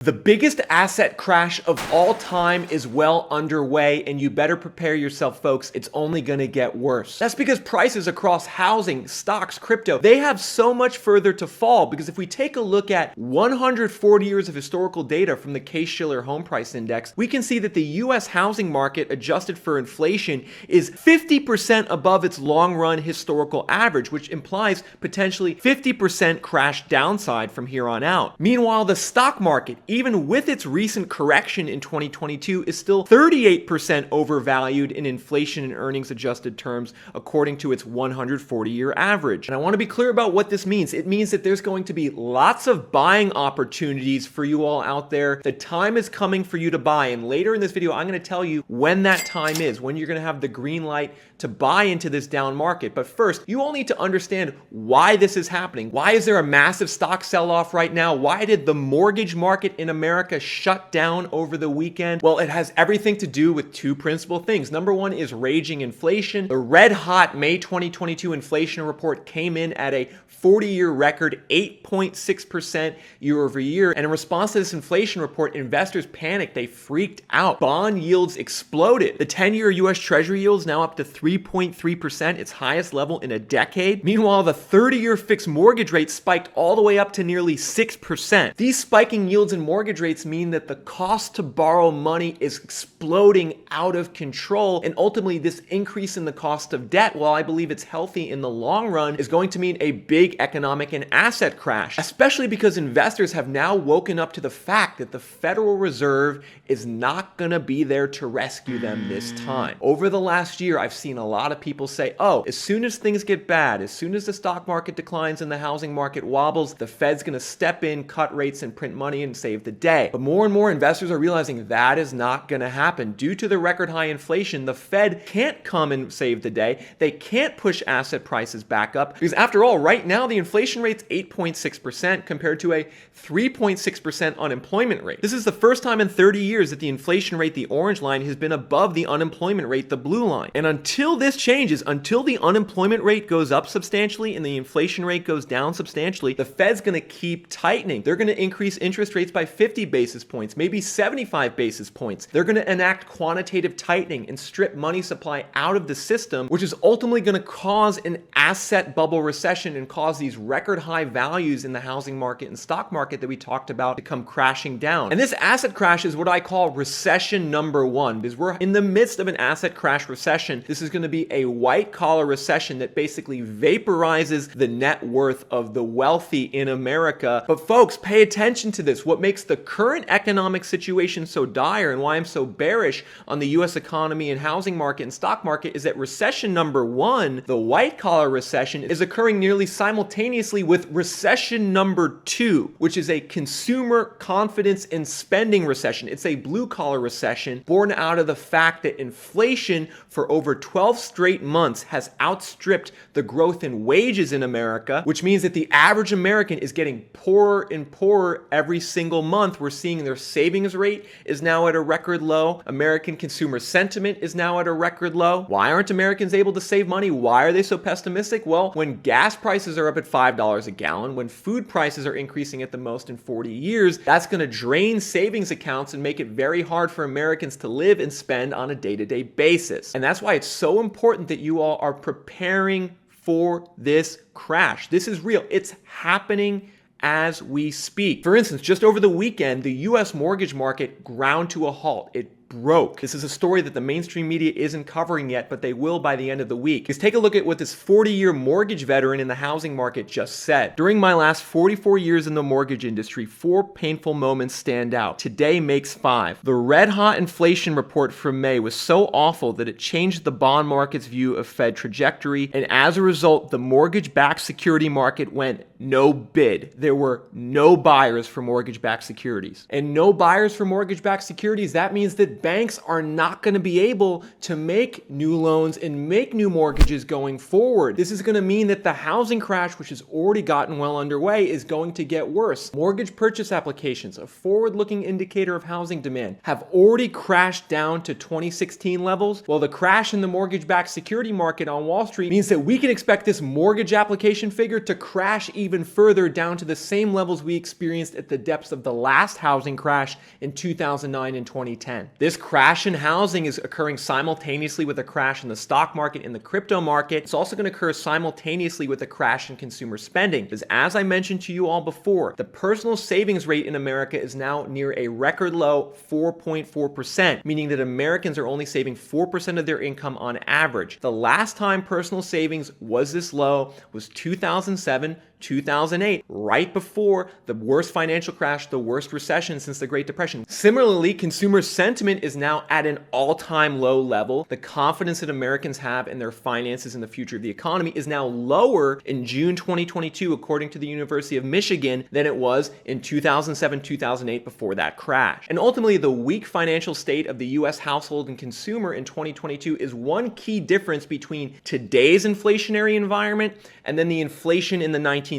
The biggest asset crash of all time is well underway, and you better prepare yourself, folks. It's only going to get worse. That's because prices across housing, stocks, crypto, they have so much further to fall. Because if we take a look at 140 years of historical data from the Case-Shiller Home Price Index, we can see that the U.S. housing market, adjusted for inflation, is 50% above its long-run historical average, which implies potentially 50% crash downside from here on out. Meanwhile, the stock market, even with its recent correction in 2022, is still 38% overvalued in inflation and earnings adjusted terms, according to its 140-year average. And I want to be clear about what this means. It means that there's going to be lots of buying opportunities for you all out there. The time is coming for you to buy. And later in this video, I'm going to tell you when that time is, when you're going to have the green light to buy into this down market. But first, you all need to understand why this is happening. Why is there a massive stock sell-off right now? Why did the mortgage market in America shut down over the weekend? Well, it has everything to do with two principal things. Number one is raging inflation. The red hot May 2022 inflation report came in at a 40-year record, 8.6% year over year. And in response to this inflation report, investors panicked. They freaked out. Bond yields exploded. The 10-year U.S. Treasury yield is now up to 3.3%, its highest level in a decade. Meanwhile, the 30-year fixed mortgage rate spiked all the way up to nearly 6%. These spiking yields and mortgage rates mean that the cost to borrow money is exploding out of control. And ultimately, this increase in the cost of debt, while I believe it's healthy in the long run, is going to mean a big economic and asset crash, especially because investors have now woken up to the fact that the Federal Reserve is not going to be there to rescue them this time. Over the last year, I've seen a lot of people say, oh, as soon as things get bad, as soon as the stock market declines and the housing market wobbles, the Fed's going to step in, cut rates, and print money and save the day. But more and more investors are realizing that is not going to happen. Due to the record high inflation, the Fed can't come and save the day. They can't push asset prices back up because, after all, right now the inflation rate's 8.6% compared to a 3.6% unemployment rate. This is the first time in 30 years that the inflation rate, the orange line, has been above the unemployment rate, the blue line. And until this changes, until the unemployment rate goes up substantially and the inflation rate goes down substantially, the Fed's going to keep tightening. They're going to increase interest rates by 50 basis points, maybe 75 basis points. They're going to enact quantitative tightening and strip money supply out of the system, which is ultimately going to cause an asset bubble recession and cause these record high values in the housing market and stock market that we talked about to come crashing down. And this asset crash is what I call recession number one, because we're in the midst of an asset crash recession. This is going to be a white collar recession that basically vaporizes the net worth of the wealthy in America. But folks, pay attention to this. What makes the current economic situation so dire and why I'm so bearish on the US economy and housing market and stock market is that recession number one, the white collar recession, is occurring nearly simultaneously with recession number two, which is a consumer confidence and spending recession. It's a blue collar recession born out of the fact that inflation for over 12 straight months has outstripped the growth in wages in America, which means that the average American is getting poorer and poorer every single month. We're seeing their savings rate is now at a record low. American consumer sentiment is now at a record low. Why aren't Americans able to save money? Why are they so pessimistic? Well, when gas prices are up at $5 a gallon, when food prices are increasing at the most in 40 years, that's going to drain savings accounts and make it very hard for Americans to live and spend on a day-to-day basis. And that's why it's so important that you all are preparing for this crash. This is real. It's happening as we speak. For instance, just over the weekend, the U.S. mortgage market ground to a halt. It broke. This is a story that the mainstream media isn't covering yet, but they will by the end of the week. Because take a look at what this 40-year mortgage veteran in the housing market just said. During my last 44 years in the mortgage industry, 4 painful moments stand out. Today makes 5. The red-hot inflation report from May was so awful that it changed the bond market's view of Fed trajectory, and as a result, the mortgage-backed security market went no bid. There were no buyers for mortgage-backed securities. And no buyers for mortgage-backed securities, that means that banks are not going to be able to make new loans and make new mortgages going forward. This is going to mean that the housing crash, which has already gotten well underway, is going to get worse. Mortgage purchase applications, a forward-looking indicator of housing demand, have already crashed down to 2016 levels. Well, the crash in the mortgage-backed security market on Wall Street means that we can expect this mortgage application figure to crash even even further down to the same levels we experienced at the depths of the last housing crash in 2009 and 2010. This crash in housing is occurring simultaneously with a crash in the stock market and the crypto market. It's also going to occur simultaneously with a crash in consumer spending. Because as I mentioned to you all before, the personal savings rate in America is now near a record low 4.4%, meaning that Americans are only saving 4% of their income on average. The last time personal savings was this low was 2007, 2008, right before the worst financial crash, the worst recession since the Great Depression. Similarly, consumer sentiment is now at an all-time low level. The confidence that Americans have in their finances and the future of the economy is now lower in June 2022, according to the University of Michigan, than it was in 2007, 2008 before that crash. And ultimately, the weak financial state of the US household and consumer in 2022 is one key difference between today's inflationary environment and then the inflation in the 1970s.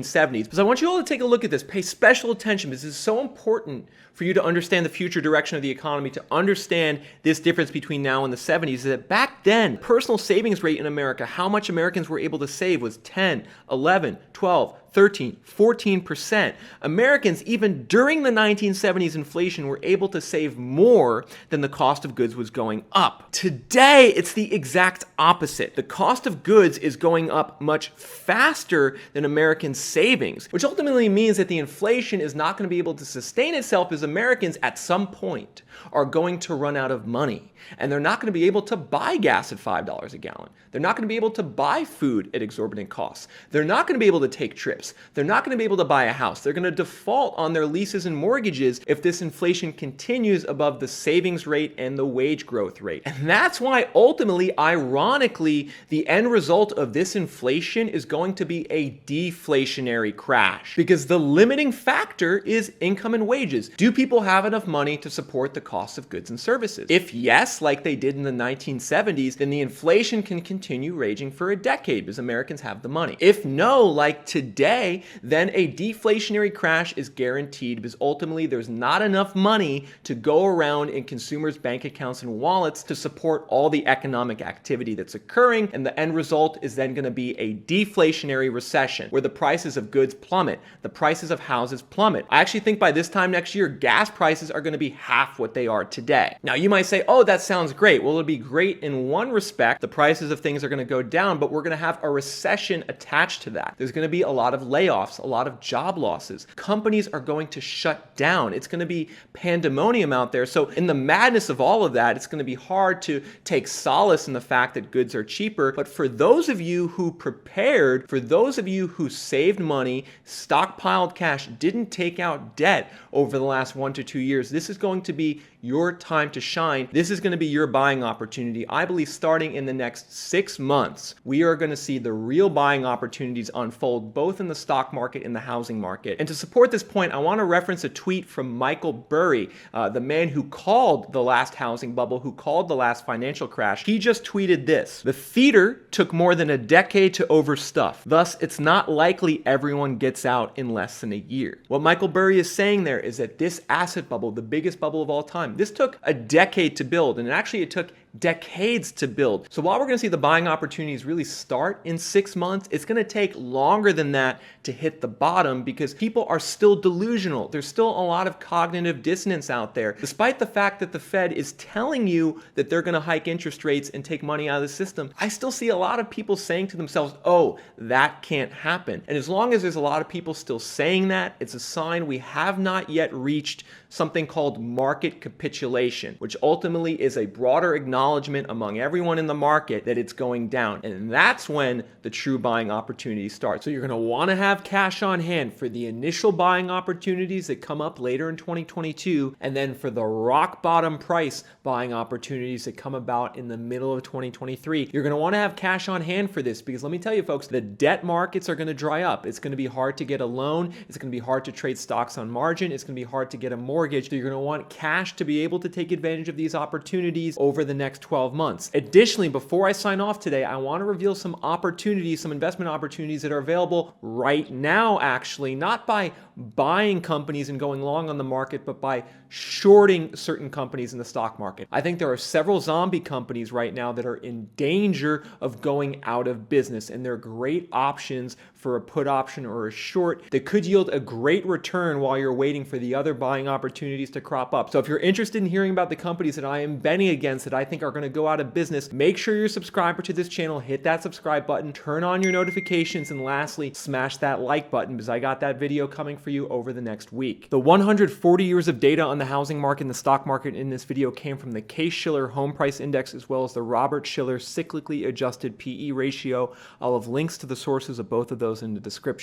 Because I want you all to take a look at this, pay special attention, because this is so important for you to understand the future direction of the economy, to understand this difference between now and the 70s, is that back then, personal savings rate in America, how much Americans were able to save was 10, 11, 12, 13, 14%. Americans, even during the 1970s inflation, were able to save more than the cost of goods was going up. Today, it's the exact opposite. The cost of goods is going up much faster than Americans' savings, which ultimately means that the inflation is not going to be able to sustain itself as Americans at some point are going to run out of money. And they're not going to be able to buy gas at $5 a gallon. They're not going to be able to buy food at exorbitant costs. They're not going to be able to take trips. They're not going to be able to buy a house. They're going to default on their leases and mortgages if this inflation continues above the savings rate and the wage growth rate. And that's why ultimately, ironically, the end result of this inflation is going to be a deflationary crash, because the limiting factor is income and wages. Do people have enough money to support the cost of goods and services? If yes, like they did in the 1970s, then the inflation can continue raging for a decade because Americans have the money. If no, like today, then a deflationary crash is guaranteed, because ultimately there's not enough money to go around in consumers' bank accounts and wallets to support all the economic activity that's occurring, and the end result is then going to be a deflationary recession where the prices of goods plummet, the prices of houses plummet. I actually think by this time next year, gas prices are going to be half what they are today. Now you might say, oh, that sounds great. Well, it'll be great in one respect. The prices of things are going to go down, but we're going to have a recession attached to that. There's going to be a lot of layoffs, a lot of job losses. Companies are going to shut down. It's going to be pandemonium out there. So in the madness of all of that, it's going to be hard to take solace in the fact that goods are cheaper. But for those of you who prepared, for those of you who saved money, stockpiled cash, didn't take out debt over the last 1 to 2 years, this is going to be your time to shine. This is going to be your buying opportunity. I believe starting in the next 6 months, we are going to see the real buying opportunities unfold both in the stock market and the housing market. And to support this point, I want to reference a tweet from Michael Burry, the man who called the last housing bubble, who called the last financial crash. He just tweeted this: "The theater took more than a decade to overstuff. Thus, it's not likely everyone gets out in less than a year." What Michael Burry is saying there is that this asset bubble, the biggest bubble of all time, this took a decade to build, and actually it took decades to build. So while we're going to see the buying opportunities really start in 6 months, it's going to take longer than that to hit the bottom, because people are still delusional. There's still a lot of cognitive dissonance out there. Despite the fact that the Fed is telling you that they're going to hike interest rates and take money out of the system, I still see a lot of people saying to themselves, oh, that can't happen. And as long as there's a lot of people still saying that, it's a sign we have not yet reached something called market capitulation, which ultimately is a broader acknowledgement among everyone in the market that it's going down. And that's when the true buying opportunities start. So you're going to want to have cash on hand for the initial buying opportunities that come up later in 2022, and then for the rock bottom price buying opportunities that come about in the middle of 2023. You're going to want to have cash on hand for this, because let me tell you folks, the debt markets are going to dry up. It's going to be hard to get a loan. It's going to be hard to trade stocks on margin. It's going to be hard to get a mortgage. mortgage. So you're going to want cash to be able to take advantage of these opportunities over the next 12 months. Additionally, before I sign off today, I want to reveal some opportunities, some investment opportunities that are available right now, actually, not by buying companies and going long on the market, but by shorting certain companies in the stock market. I think there are several zombie companies right now that are in danger of going out of business, and they're great options for a put option or a short that could yield a great return while you're waiting for the other buying opportunities to crop up. So if you're interested in hearing about the companies that I am betting against that I think are going to go out of business, make sure you're a subscriber to this channel, hit that subscribe button, turn on your notifications, and lastly, smash that like button because I got that video coming for you over the next week. The 140 years of data on the housing market and the stock market in this video came from the Case-Shiller Home Price Index as well as the Robert Shiller Cyclically Adjusted PE Ratio. I'll have links to the sources of both of those in the description.